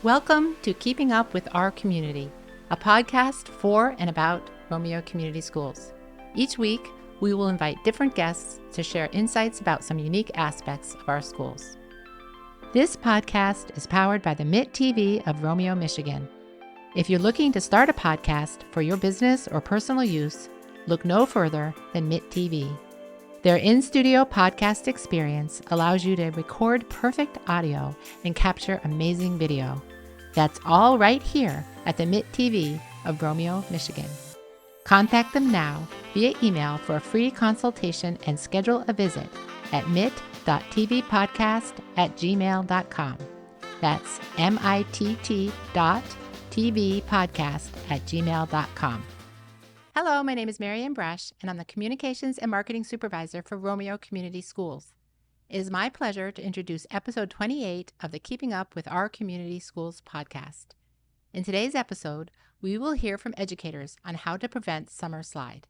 Welcome to Keeping Up with Our Community, a podcast for and about Romeo Community Schools. Each week, we will invite different guests to share insights about some unique aspects of our schools. This podcast is powered by the MIT TV of Romeo, Michigan. If you're looking to start a podcast for your business or personal use, look no further than MIT TV. Their in-studio podcast experience allows you to record perfect audio and capture amazing video. That's all right here at the MIT TV of Romeo, Michigan. Contact them now via email for a free consultation and schedule a visit at mit.tvpodcast@gmail.com. That's mitt.tvpodcast@gmail.com. Hello, my name is Marianne Brush, and I'm the Communications and Marketing Supervisor for Romeo Community Schools. It is my pleasure to introduce episode 28 of the Keeping Up with Our Community Schools podcast. In today's episode, we will hear from educators on how to prevent summer slide.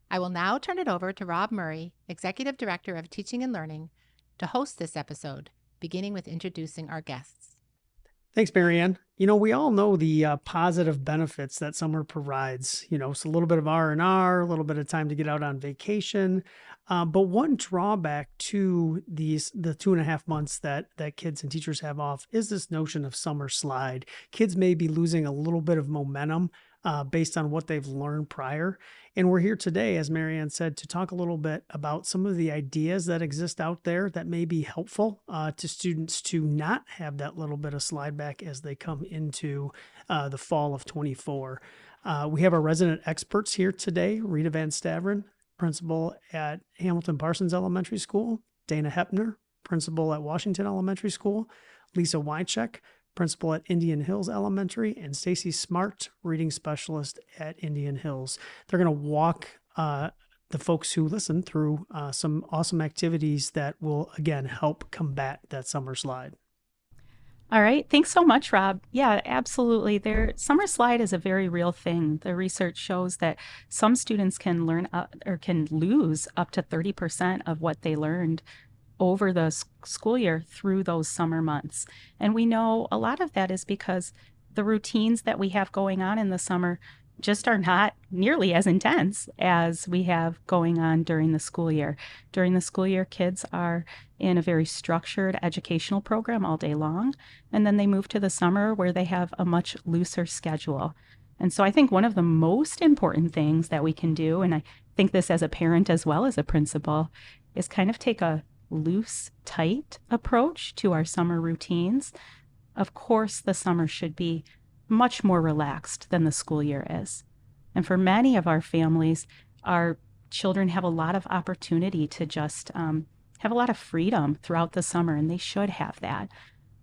I will now turn it over to Rob Murray, Executive Director of Teaching and Learning, to host this episode, beginning with introducing our guests. Thanks, Marianne. We all know the positive benefits that summer provides. It's a little bit of R&R, a little bit of time to get out on vacation. But one drawback to the 2.5 months that kids and teachers have off is this notion of summer slide. Kids may be losing a little bit of momentum based on what they've learned prior. And we're here today, as Marianne said, to talk a little bit about some of the ideas that exist out there that may be helpful to students to not have that little bit of slide back as they come into the fall of 24. We have our resident experts here today, Rita Van Staveren, principal at Hamilton Parsons Elementary School, Dana Hepner, principal at Washington Elementary School, Lisa Wycheck, principal at Indian Hills Elementary, and Stacy Smart, reading specialist at Indian Hills. They're going to walk the folks who listen through some awesome activities that will, again, help combat that summer slide. All right. Thanks so much, Rob. Yeah, absolutely. Summer slide is a very real thing. The research shows that some students can learn or can lose up to 30% of what they learned over the school year through those summer months. And we know a lot of that is because the routines that we have going on in the summer just are not nearly as intense as we have going on during the school year. During the school year, kids are in a very structured educational program all day long, and then they move to the summer where they have a much looser schedule. And so I think one of the most important things that we can do, and I think this as a parent as well as a principal, is kind of take a loose, tight approach to our summer routines. Of course, the summer should be much more relaxed than the school year is. And for many of our families, our children have a lot of opportunity to just have a lot of freedom throughout the summer, and they should have that.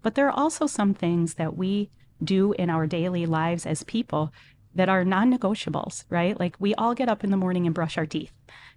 But there are also some things that we do in our daily lives as people that are non-negotiables, right? Like we all get up in the morning and brush our teeth.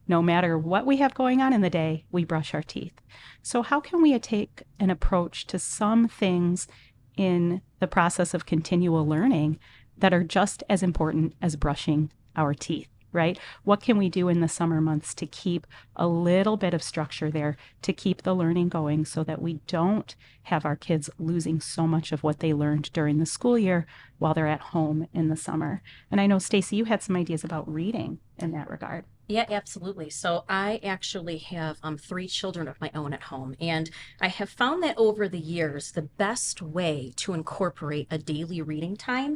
No matter what we have going on in the day, we brush our teeth. So how can we take an approach to some things in the process of continual learning that are just as important as brushing our teeth, right? What can we do in the summer months to keep a little bit of structure there, to keep the learning going so that we don't have our kids losing so much of what they learned during the school year while they're at home in the summer? And I know, Stacy, you had some ideas about reading in that regard. Yeah, absolutely. So I actually have 3 children of my own at home, and I have found that over the years, the best way to incorporate a daily reading time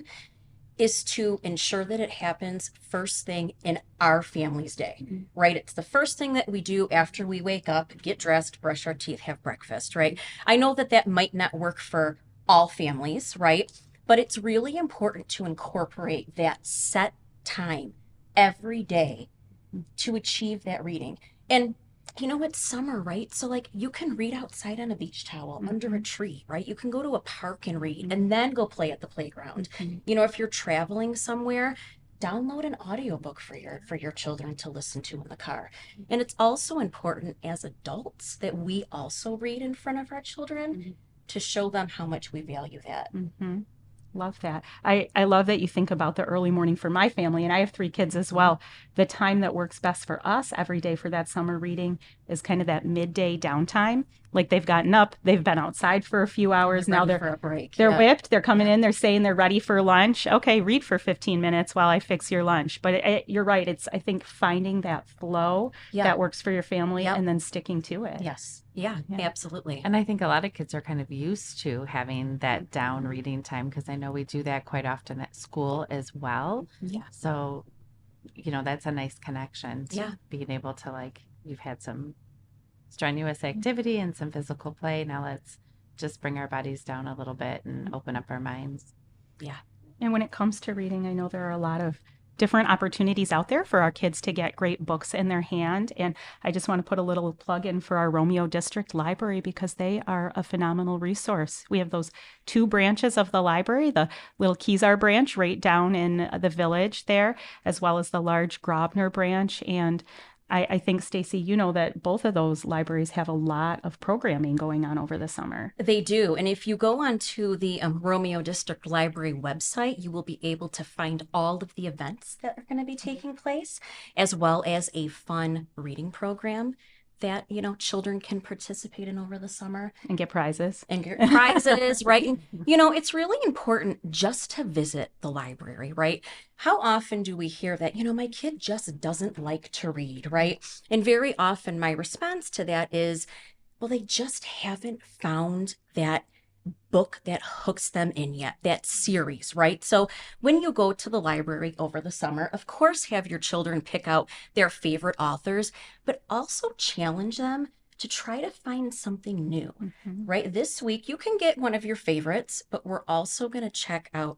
is to ensure that it happens first thing in our family's day, right? It's the first thing that we do after we wake up, get dressed, brush our teeth, have breakfast, right? I know that might not work for all families, right? But it's really important to incorporate that set time every day to achieve that reading. And it's summer, right? So you can read outside on a beach towel, under a tree, right? You can go to a park and read and then go play at the playground. If you're traveling somewhere, download an audiobook for your children to listen to in the car. And it's also important as adults that we also read in front of our children to show them how much we value that. Love that. I love that you think about the early morning for my family, and I have 3 kids as well. The time that works best for us every day for that summer reading is kind of that midday downtime like they've gotten up, they've been outside for a few hours. Now Ready for a break. they're Yeah. whipped. They're coming in. They're saying they're ready for lunch. Okay, read for 15 minutes while I fix your lunch. But you're right. It's, I think, finding that flow Yeah. that works for your family Yep. and then sticking to it. Yes. Yeah, Yeah. absolutely. And I think a lot of kids are kind of used to having that down reading time because I know we do that quite often at school as well. Yeah. So, that's a nice connection to Yeah. being able to, like, you've had some strenuous activity and some physical play. Now let's just bring our bodies down a little bit and open up our minds. And when it comes to reading, I know there are a lot of different opportunities out there for our kids to get great books in their hand. And I just want to put a little plug in for our Romeo District Library because they are a phenomenal resource. We have those 2 branches of the library, the little Kezar branch right down in the village there, as well as the large Grosvenor branch. And I think, Stacy, you know that both of those libraries have a lot of programming going on over the summer. They do. And if you go onto the Romeo District Library website, you will be able to find all of the events that are going to be taking place, as well as a fun reading program that, children can participate in over the summer And get prizes. and get prizes, right? And, it's really important just to visit the library, right? How often do we hear that, my kid just doesn't like to read, right? And very often my response to that is, well, they just haven't found that book that hooks them in yet, that series, right? So when you go to the library over the summer, of course, have your children pick out their favorite authors, but also challenge them to try to find something new, right? This week, you can get one of your favorites, but we're also going to check out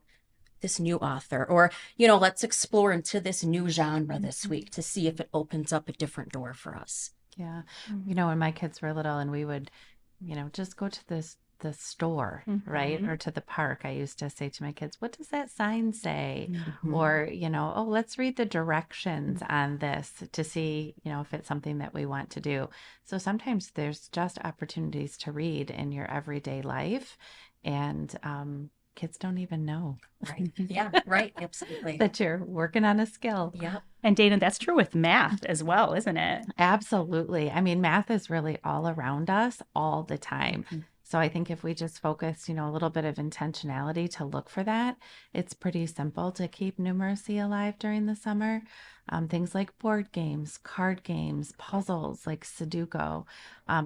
this new author, or, let's explore into this new genre this week to see if it opens up a different door for us. Yeah. When my kids were little and we would, just go to the store, right? Or to the park. I used to say to my kids, what does that sign say? Or, oh, let's read the directions on this to see, if it's something that we want to do. So sometimes there's just opportunities to read in your everyday life. And kids don't even know. Right. Yeah, right. Absolutely. That you're working on a skill. Yeah. And Dana, that's true with math as well, isn't it? Absolutely. I mean, math is really all around us all the time. So I think if we just focus, a little bit of intentionality to look for that, it's pretty simple to keep numeracy alive during the summer. Things like board games, card games, puzzles like Sudoku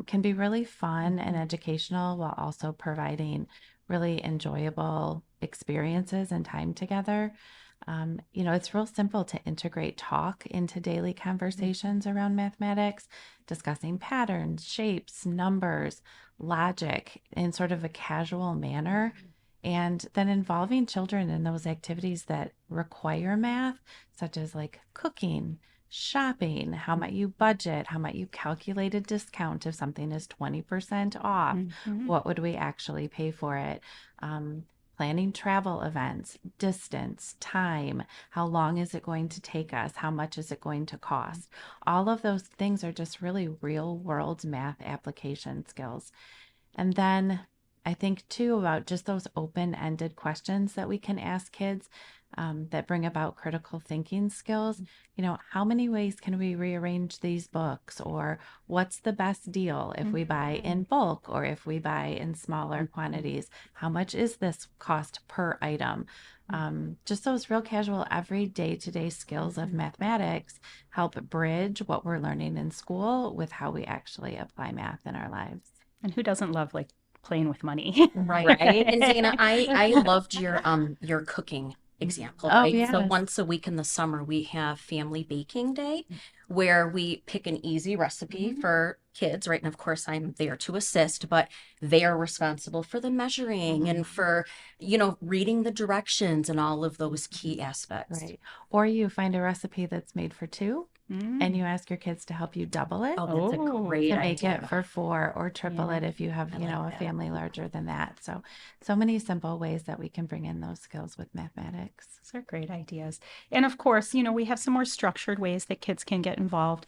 can be really fun and educational while also providing really enjoyable experiences and time together. It's real simple to integrate talk into daily conversations around mathematics, discussing patterns, shapes, numbers, logic in sort of a casual manner, and then involving children in those activities that require math, such as like cooking, shopping, how might you budget, how might you calculate a discount if something is 20% off, what would we actually pay for it? Planning travel events, distance, time, how long is it going to take us? How much is it going to cost? All of those things are just really real world math application skills. And then I think too about just those open-ended questions that we can ask kids that bring about critical thinking skills. How many ways can we rearrange these books? Or what's the best deal if we buy in bulk or if we buy in smaller quantities? How much is this cost per item? Just those real casual every day-to-day skills of mathematics help bridge what we're learning in school with how we actually apply math in our lives. And who doesn't love like playing with money? Right. And Dana, I loved your cooking example, Oh, right? So yes. once a week in the summer, we have Family Baking Day, where we pick an easy recipe for kids, right? And of course, I'm there to assist, but they are responsible for the measuring and for, reading the directions and all of those key aspects. Right. Or you find a recipe that's made for 2 Mm. and you ask your kids to help you double it. Oh, that's a Oh, great To make idea. it for 4 or triple Yeah. it if you have, I like a that. family larger than that. So many simple ways that we can bring in those skills with mathematics. Those are great ideas. And of course, we have some more structured ways that kids can get involved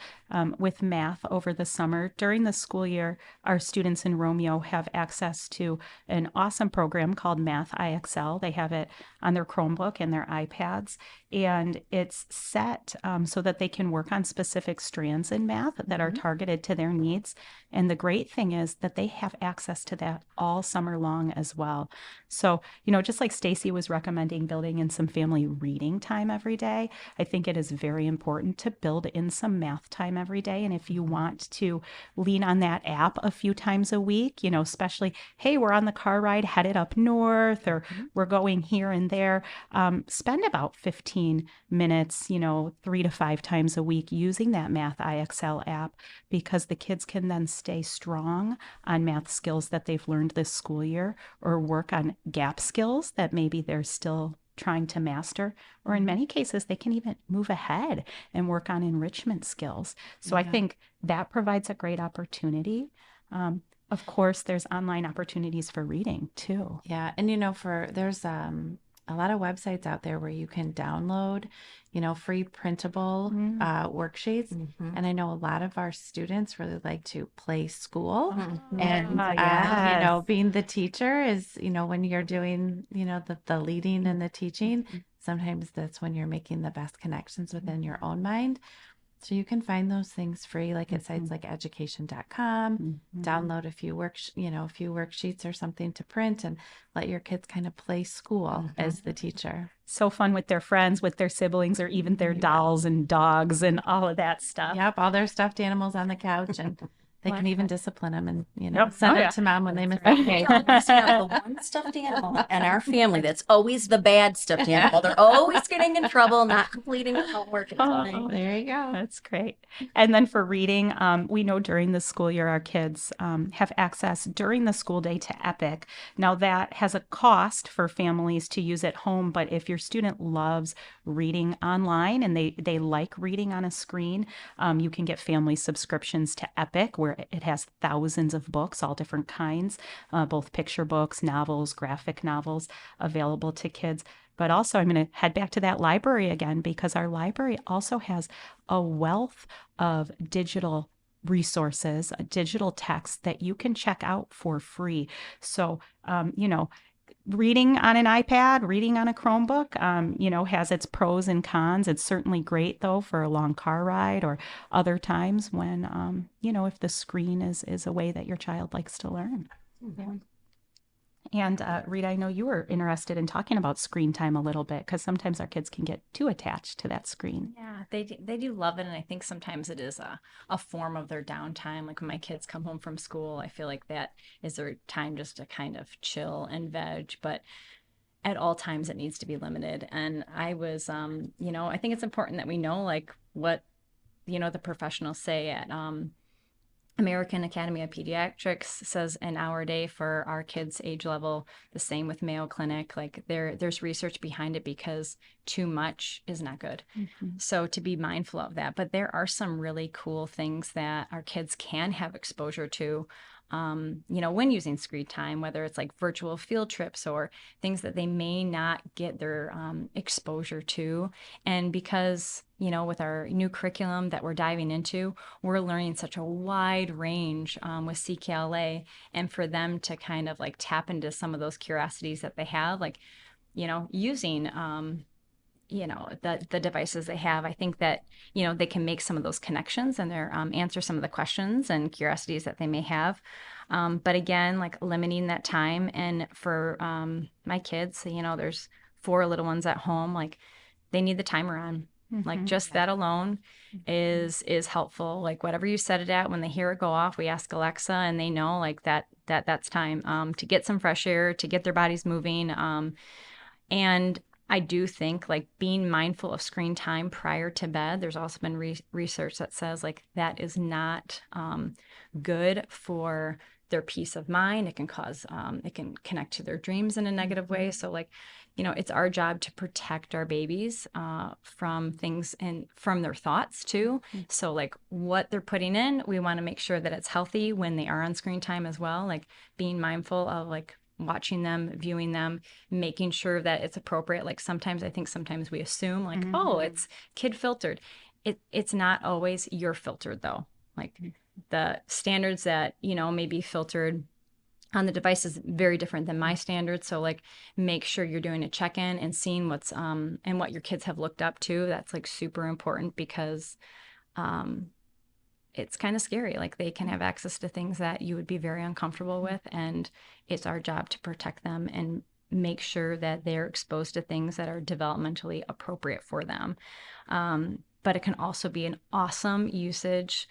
with math over the summer. During the school year, our students in Romeo have access to an awesome program called Math IXL. They have it on their Chromebook and their iPads, and it's set so that they can work work on specific strands in math that are targeted to their needs. And the great thing is that they have access to that all summer long as well. So, just like Stacy was recommending building in some family reading time every day, I think it is very important to build in some math time every day. And if you want to lean on that app a few times a week, especially, hey, we're on the car ride headed up north, or we're going here and there, spend about 15 minutes, 3 to 5 times a week using that Math IXL app, because the kids can then stay strong on math skills that they've learned this school year, or work on gap skills that maybe they're still trying to master, or in many cases, they can even move ahead and work on enrichment skills. So I think that provides a great opportunity. Of course, there's online opportunities for reading too. Yeah. And, there's a lot of websites out there where you can download, free printable worksheets. And I know a lot of our students really like to play school. And, being the teacher is, when you're doing, the leading and the teaching, sometimes that's when you're making the best connections within your own mind. So you can find those things free, like at sites like education.com, download a few worksheets or something to print, and let your kids kind of play school as the teacher. So fun with their friends, with their siblings, or even their dolls and dogs and all of that stuff. Yep, all their stuffed animals on the couch, and they can even discipline them and, send it to mom when they miss We always have the one stuffed animal in our family that's always the bad stuffed animal. They're always getting in trouble, not completing the homework. There you go. That's great. And then for reading, we know during the school year, our kids have access during the school day to Epic. Now that has a cost for families to use at home, but if your student loves reading online and they like reading on a screen, you can get family subscriptions to Epic, where it has thousands of books, all different kinds, both picture books, novels, graphic novels, available to kids. But also, I'm going to head back to that library again, because our library also has a wealth of digital resources, digital texts that you can check out for free. So, reading on an iPad, reading on a Chromebook, has its pros and cons. It's certainly great, though, for a long car ride or other times when, if the screen is a way that your child likes to learn. Yeah. And Rita, I know you were interested in talking about screen time a little bit, because sometimes our kids can get too attached to that screen. Yeah, they do love it. And I think sometimes it is a form of their downtime. Like when my kids come home from school, I feel like that is their time just to kind of chill and veg. But at all times, it needs to be limited. And I was, I think it's important that we know like what, the professionals say at American Academy of Pediatrics says an hour a day for our kids' age level. The same with Mayo Clinic. Like there's research behind it, because too much is not good. So to be mindful of that. But there are some really cool things that our kids can have exposure to, when using screen time, whether it's like virtual field trips or things that they may not get their exposure to. And because, with our new curriculum that we're diving into, we're learning such a wide range with CKLA, and for them to kind of like tap into some of those curiosities that they have, like, using the devices they have, I think that, they can make some of those connections and answer some of the questions and curiosities that they may have. But again, like limiting that time. And for my kids, there's 4 little ones at home, like they need the timer on. Like just that alone is helpful. Like whatever you set it at, when they hear it go off, we ask Alexa, and they know like that's time to get some fresh air, to get their bodies moving. And I do think like being mindful of screen time prior to bed, there's also been research that says like that is not good for their peace of mind. It can cause, it can connect to their dreams in a negative way. So like, it's our job to protect our babies from things and from their thoughts too. So like what they're putting in, we want to make sure that it's healthy when they are on screen time as well. Like being mindful of like watching them, viewing them, making sure that it's appropriate. Like sometimes we assume like, oh, it's kid filtered. It's not always you're filtered though. Like the standards that, may be filtered on the device is very different than my standards. So like make sure you're doing a check-in and seeing what's and what your kids have looked up to. That's like super important, because it's kind of scary. Like they can have access to things that you would be very uncomfortable with, and it's our job to protect them and make sure that they're exposed to things that are developmentally appropriate for them. But it can also be an awesome usage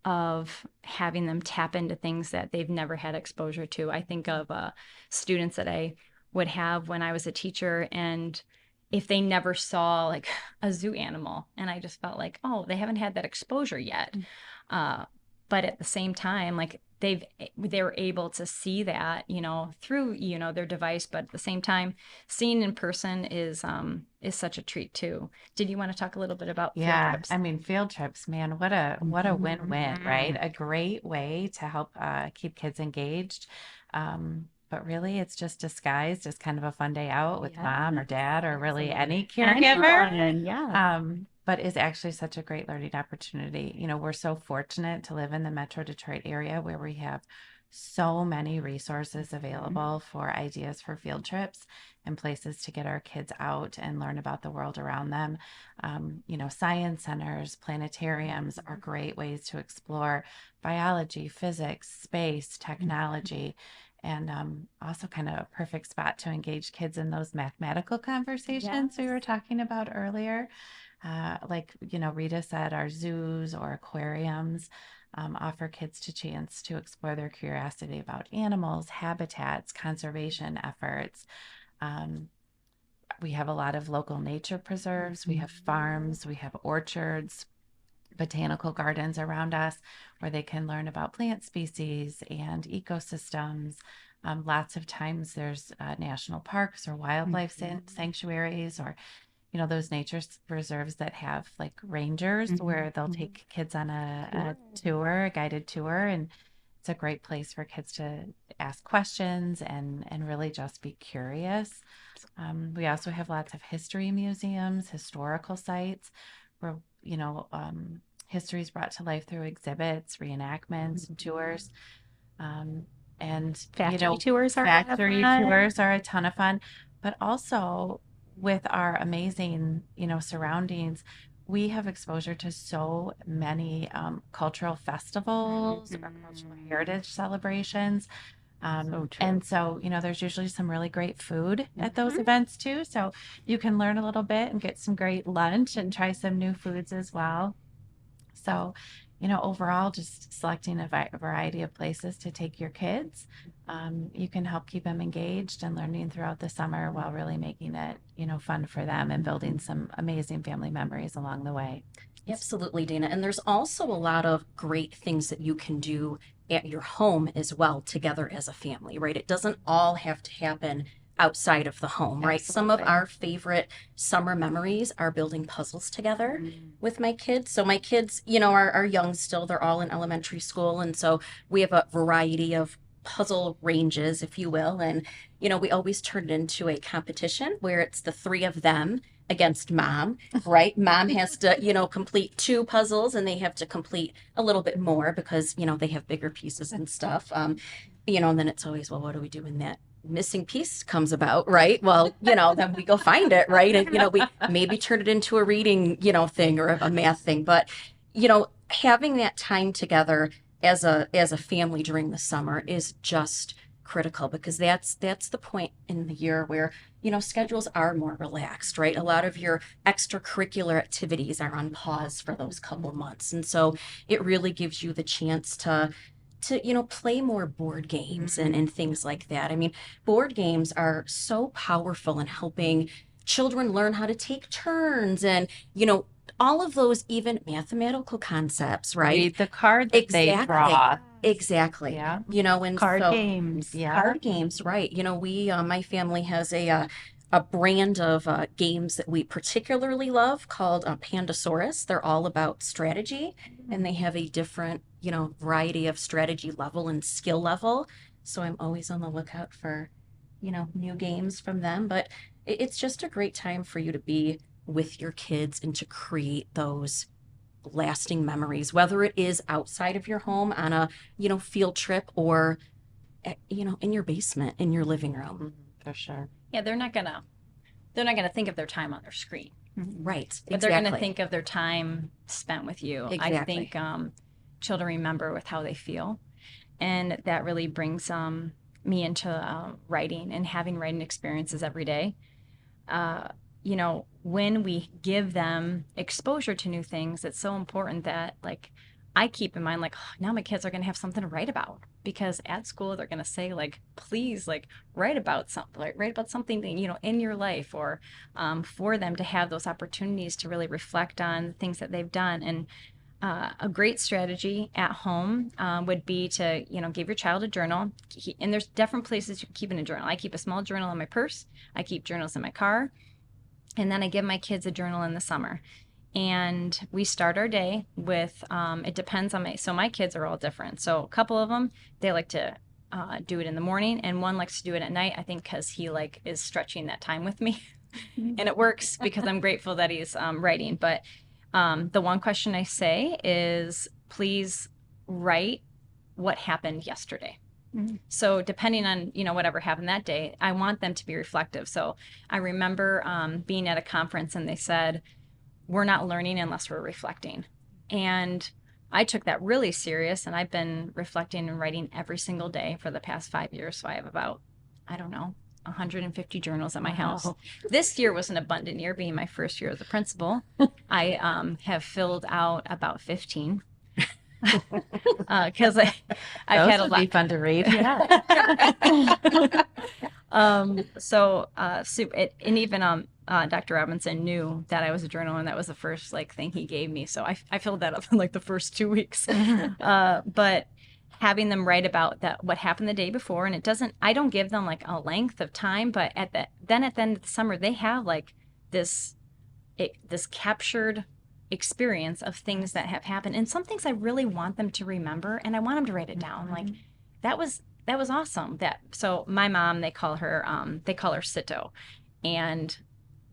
of having them tap into things that they've never had exposure to. I think of students that I would have when I was a teacher, and if they never saw like a zoo animal, and I just felt like, oh, they haven't had that exposure yet. But at the same time, like they were able to see that, through, their device, but at the same time, seeing in person is such a treat too. Did you want to talk a little bit about field trips? I mean, field trips, man, what a win-win, right? A great way to help keep kids engaged. But really, it's just disguised as kind of a fun day out with mom or dad or really any caregiver. Yeah. But is actually such a great learning opportunity. We're so fortunate to live in the Metro Detroit area where we have so many resources available for ideas for field trips and places to get our kids out and learn about the world around them. Science centers, planetariums are great ways to explore biology, physics, space, technology. And also kind of a perfect spot to engage kids in those mathematical conversations we were talking about earlier. Rita said, our zoos or aquariums offer kids a chance to explore their curiosity about animals, habitats, conservation efforts. We have a lot of local nature preserves. We have farms, we have orchards, botanical gardens around us where they can learn about plant species and ecosystems. Lots of times there's national parks or wildlife sanctuaries, or those nature reserves that have like rangers where they'll take kids on a guided tour, and it's a great place for kids to ask questions and really just be curious. We also have lots of history museums, historical sites where history is brought to life through exhibits, reenactments, and tours. And factory tours are a ton of fun, but also with our amazing, surroundings, we have exposure to so many cultural festivals or cultural heritage celebrations. And so, there's usually some really great food at those events too. So you can learn a little bit and get some great lunch and try some new foods as well. So, overall, just selecting a variety of places to take your kids, you can help keep them engaged and learning throughout the summer while really making it, fun for them and building some amazing family memories along the way. Absolutely, Dana. And there's also a lot of great things that you can do at your home as well together as a family, right? It doesn't all have to happen outside of the home, right? Some of our favorite summer memories are building puzzles together with my kids. So my kids, are young still. They're all in elementary school. And so we have a variety of puzzle ranges, if you will. And, we always turn it into a competition where it's the three of them against mom, right? Mom has to, complete 2 puzzles, and they have to complete a little bit more because, they have bigger pieces and stuff. And then it's always, well, what do we do in that missing piece comes about, right? Well, then we go find it, right? And, we maybe turn it into a reading, thing or a math thing. But, having that time together as a family during the summer is just critical, because that's the point in the year where, schedules are more relaxed, right? A lot of your extracurricular activities are on pause for those couple months. And so it really gives you the chance to play more board games and things like that. I mean, board games are so powerful in helping children learn how to take turns and, all of those even mathematical concepts, right? Read the card that they draw. Exactly. Yeah. And card games. Yeah. Card games, right. We, my family has a brand of games that we particularly love called Pandasaurus. They're all about strategy, and they have a different, variety of strategy level and skill level. So I'm always on the lookout for, new games from them. But it's just a great time for you to be with your kids and to create those lasting memories, whether it is outside of your home on a, field trip or, in your basement, in your living room. For sure. Yeah, they're not gonna think of their time on their screen, Right. But they're going to think of their time spent with you. Exactly. I think children remember with how they feel. And that really brings me into writing and having writing experiences every day. You know, when we give them exposure to new things, it's so important that, like, I keep in mind, like, oh, now my kids are going to have something to write about, because at school they're going to say, like, please, like, write about something, like, write about something that, you know, in your life, or for them to have those opportunities to really reflect on things that they've done. And a great strategy at home would be to, you know, give your child a journal. And there's different places you can keep in a journal. I keep a small journal in my purse. I keep journals in my car. And then I give my kids a journal in the summer. And we start our day with, it depends on so my kids are all different. So a couple of them, they like to do it in the morning, and one likes to do it at night, I think, because he is stretching that time with me. And it works because I'm grateful that he's writing. But the one question I say is, please write what happened yesterday. So depending on, you know, whatever happened that day, I want them to be reflective. So I remember being at a conference, and they said, we're not learning unless we're reflecting. And I took that really serious, and I've been reflecting and writing every single day for the past 5 years. So I have about, I don't know, 150 journals at my house. This year was an abundant year, being my first year as a principal. I have filled out about 15. Because I've had a lot. Those would be fun to read. And even Dr. Robinson knew that I was a journaler, and that was the first thing he gave me. So I filled that up in the first 2 weeks. But having them write about what happened the day before, and I don't give them a length of time, but at the end of the summer, they have this captured experience of things that have happened, and some things I really want them to remember, and I want them to write it down. That was awesome. So my mom, they call her Sito, and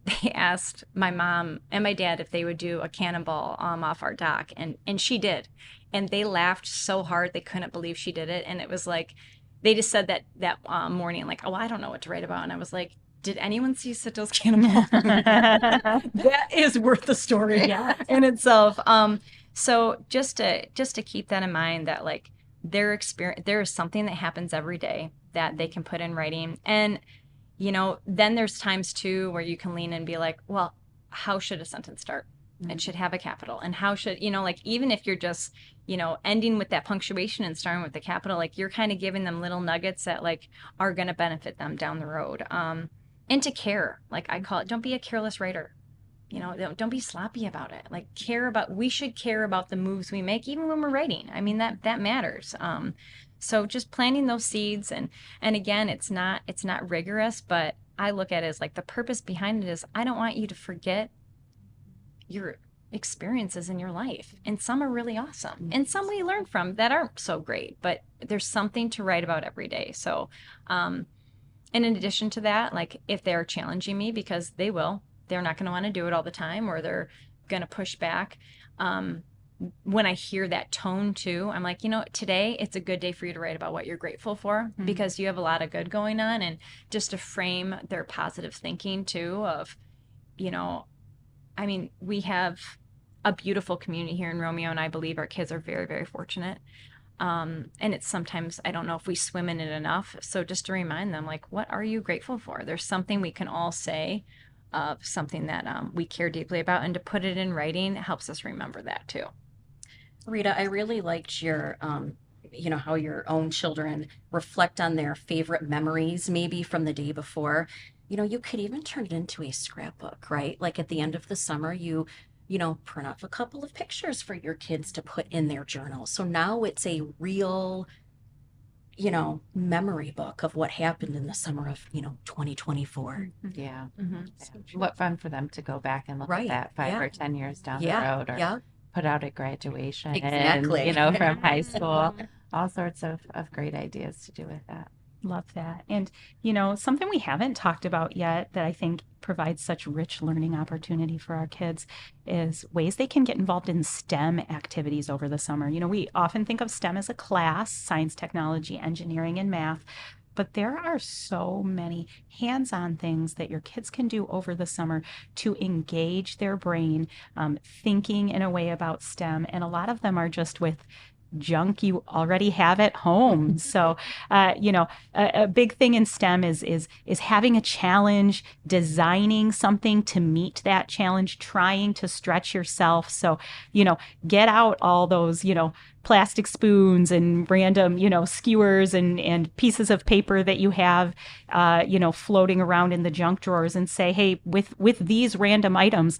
they asked my mom and my dad if they would do a cannonball off our dock, and she did, and they laughed so hard they couldn't believe she did it. And it was they just said that morning, oh, I don't know what to write about, and I was like, did anyone see Sito's cannonball? That is worth the story in itself. So just to keep that in mind, that their experience, there is something that happens every day that they can put in writing. And, you know, then there's times too where you can lean and be like, well, how should a sentence start? It should have a capital. And how should, you know, even if you're just, you know, ending with that punctuation and starting with the capital, you're kind of giving them little nuggets that are going to benefit them down the road. And to care, I call it, don't be a careless writer. You know, don't be sloppy about it. We should care about the moves we make, even when we're writing. I mean, that matters. So just planting those seeds, and again, it's not rigorous, but I look at it as the purpose behind it is, I don't want you to forget your experiences in your life. And some are really awesome, and some we learn from that aren't so great, but there's something to write about every day. So, and in addition to that, if they're challenging me, because they will, they're not going to want to do it all the time, or they're going to push back. When I hear that tone too, I'm like, you know, today it's a good day for you to write about what you're grateful for, because you have a lot of good going on. And just to frame their positive thinking too of, you know, I mean, we have a beautiful community here in Romeo, and I believe our kids are very, very fortunate. And it's sometimes, I don't know if we swim in it enough. So just to remind them, what are you grateful for? There's something we can all say of something that we care deeply about, and to put it in writing helps us remember that too. Rita, I really liked your, you know, how your own children reflect on their favorite memories, maybe from the day before. You know, you could even turn it into a scrapbook, right? At the end of the summer, you know, print off a couple of pictures for your kids to put in their journal. So now it's a real, you know, memory book of what happened in the summer of, you know, 2024. Yeah. What fun for them to go back and look at that 5 or 10 years down the road, or put out at graduation. Exactly. And, you know, from high school, all sorts of great ideas to do with that. Love that. And, you know, something we haven't talked about yet that I think provides such rich learning opportunity for our kids is ways they can get involved in STEM activities over the summer. You know, we often think of STEM as a class, science, technology, engineering, and math. but there are so many hands-on things that your kids can do over the summer to engage their brain, thinking in a way about STEM. And a lot of them are just with junk you already have at home. So, a big thing in STEM is having a challenge, designing something to meet that challenge, trying to stretch yourself. So, get out all those, plastic spoons and random, skewers and pieces of paper that you have, floating around in the junk drawers, and say, hey, with these random items,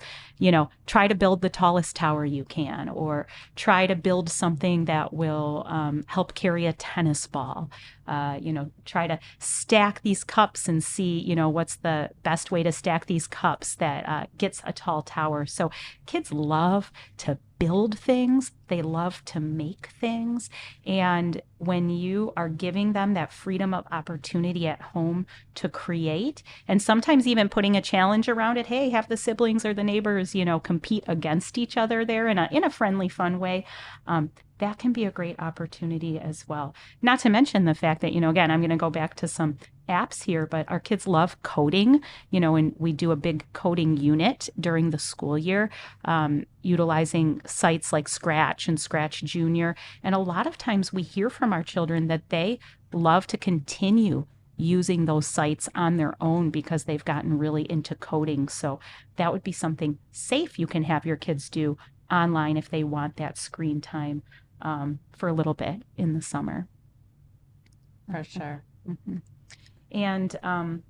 try to build the tallest tower you can, or try to build something that will help carry a tennis ball. Try to stack these cups and see, what's the best way to stack these cups that gets a tall tower. So kids love to build things. They love to make things. And when you are giving them that freedom of opportunity at home to create, and sometimes even putting a challenge around it, hey, have the siblings or the neighbors, compete against each other there in a friendly, fun way. That can be a great opportunity as well. Not to mention the fact that, again, I'm going to go back to some apps here, but our kids love coding, and we do a big coding unit during the school year, utilizing sites like Scratch and Scratch Junior. And a lot of times we hear from our children that they love to continue using those sites on their own because they've gotten really into coding. So that would be something safe you can have your kids do online if they want that screen time for a little bit in the summer. For sure. Mm-hmm. And,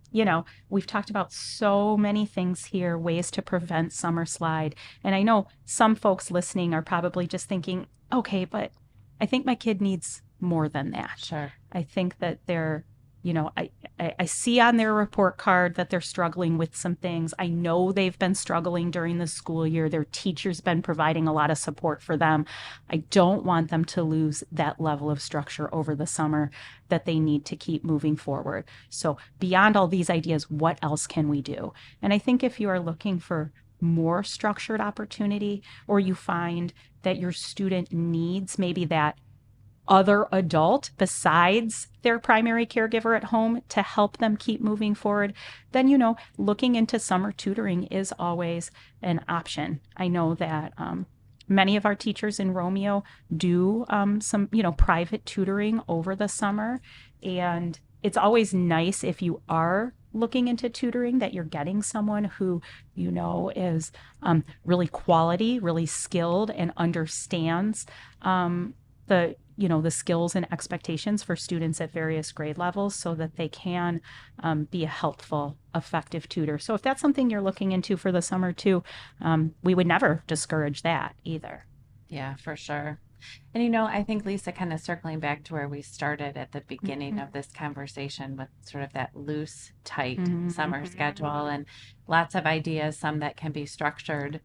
we've talked about so many things here, ways to prevent summer slide. And I know some folks listening are probably just thinking, okay, but I think my kid needs more than that. Sure. I think that they're, I see on their report card that they're struggling with some things. I know they've been struggling during the school year. Their teacher's been providing a lot of support for them. I don't want them to lose that level of structure over the summer that they need to keep moving forward. So beyond all these ideas, what else can we do? And I think if you are looking for more structured opportunity, or you find that your student needs maybe that other adult besides their primary caregiver at home to help them keep moving forward, then, looking into summer tutoring is always an option. I know that many of our teachers in Romeo do some, private tutoring over the summer. And it's always nice if you are looking into tutoring that you're getting someone who, is really quality, really skilled, and understands the skills and expectations for students at various grade levels, so that they can be a helpful, effective tutor. So if that's something you're looking into for the summer too, we would never discourage that either. Yeah, for sure. And, I think, Lisa, kind of circling back to where we started at the beginning of this conversation with sort of that loose, tight summer schedule, and lots of ideas, some that can be structured,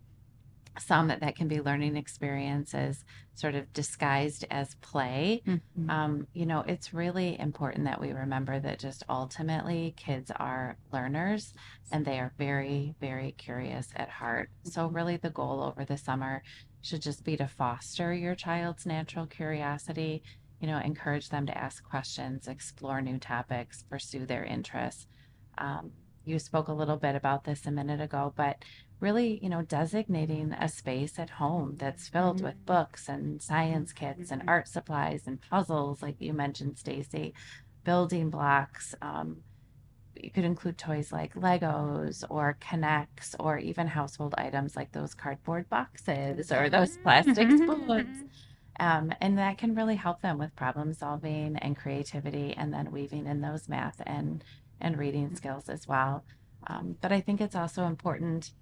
some that can be learning experiences sort of disguised as play. It's really important that we remember that just ultimately kids are learners, and they are very, very curious at heart. So really the goal over the summer should just be to foster your child's natural curiosity, encourage them to ask questions, explore new topics, pursue their interests. You spoke a little bit about this a minute ago, but really, designating a space at home that's filled with books and science kits and art supplies and puzzles, like you mentioned, Stacy, building blocks. You could include toys like Legos or Connects, or even household items like those cardboard boxes or those plastic spoons. And that can really help them with problem solving and creativity, and then weaving in those math and reading skills as well. But I think it's also important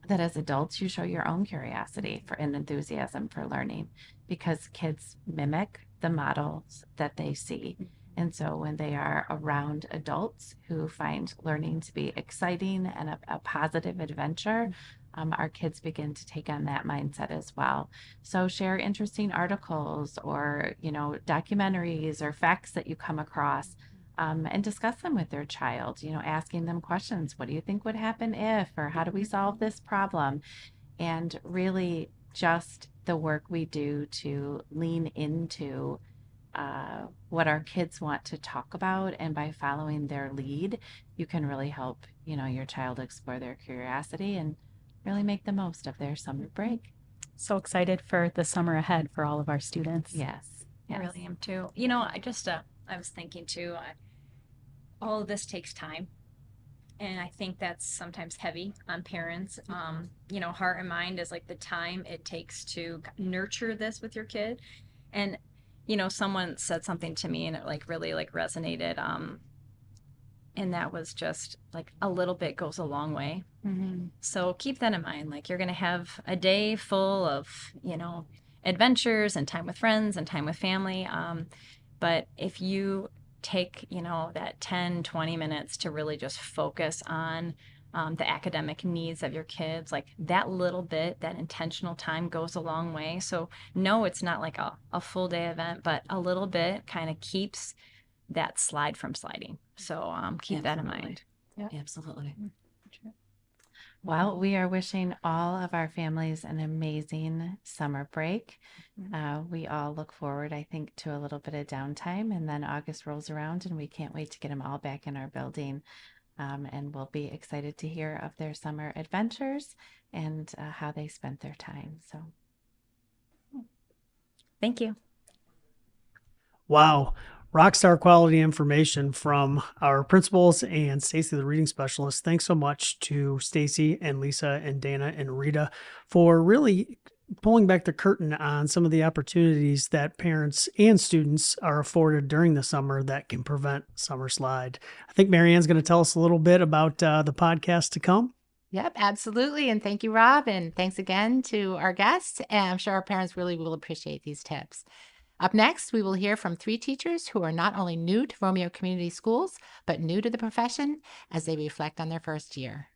that as adults, you show your own curiosity and enthusiasm for learning, because kids mimic the models that they see. And so when they are around adults who find learning to be exciting and a positive adventure, our kids begin to take on that mindset as well. So share interesting articles or, documentaries or facts that you come across, and discuss them with their child, asking them questions. What do you think would happen if, or how do we solve this problem? And really just the work we do to lean into what our kids want to talk about, and by following their lead, you can really help, your child explore their curiosity and really make the most of their summer break. So excited for the summer ahead for all of our students. Yes. I really am too. I was thinking too, all of this takes time. And I think that's sometimes heavy on parents. Heart and mind is like the time it takes to nurture this with your kid. And, someone said something to me and it like really like resonated. And that was just like a little bit goes a long way. Mm-hmm. So keep that in mind. Like you're going to have a day full of, adventures and time with friends and time with family. But if you take, that 10, 20 minutes to really just focus on the academic needs of your kids, like that little bit, that intentional time goes a long way. So no, it's not like a full day event, but a little bit kind of keeps that slide from sliding. So keep that in mind. Yeah, absolutely. Well, we are wishing all of our families an amazing summer break. We all look forward, I think, to a little bit of downtime, and then August rolls around and we can't wait to get them all back in our building. And we'll be excited to hear of their summer adventures and how they spent their time. So thank you. Wow. Rockstar quality information from our principals and Stacy, the reading specialist. Thanks so much to Stacy and Lisa and Dana and Rita for really pulling back the curtain on some of the opportunities that parents and students are afforded during the summer that can prevent summer slide. I think Marianne's going to tell us a little bit about the podcast to come. Yep, absolutely. And thank you, Rob. And thanks again to our guests. And I'm sure our parents really will appreciate these tips. Up next, we will hear from 3 teachers who are not only new to Romeo Community Schools, but new to the profession as they reflect on their first year.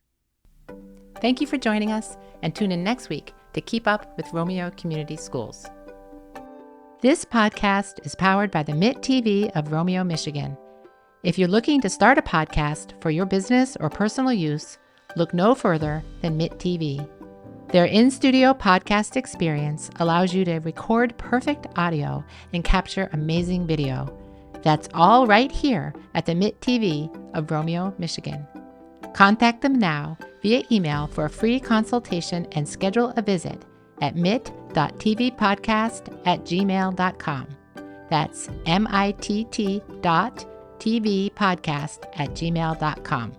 Thank you for joining us, and tune in next week to keep up with Romeo Community Schools. This podcast is powered by the MIT TV of Romeo, Michigan. If you're looking to start a podcast for your business or personal use, look no further than MIT TV. Their in-studio podcast experience allows you to record perfect audio and capture amazing video. That's all right here at the MIT TV of Romeo, Michigan. Contact them now via email for a free consultation and schedule a visit at mit.tvpodcast@gmail.com. That's mitt.tvpodcast@gmail.com.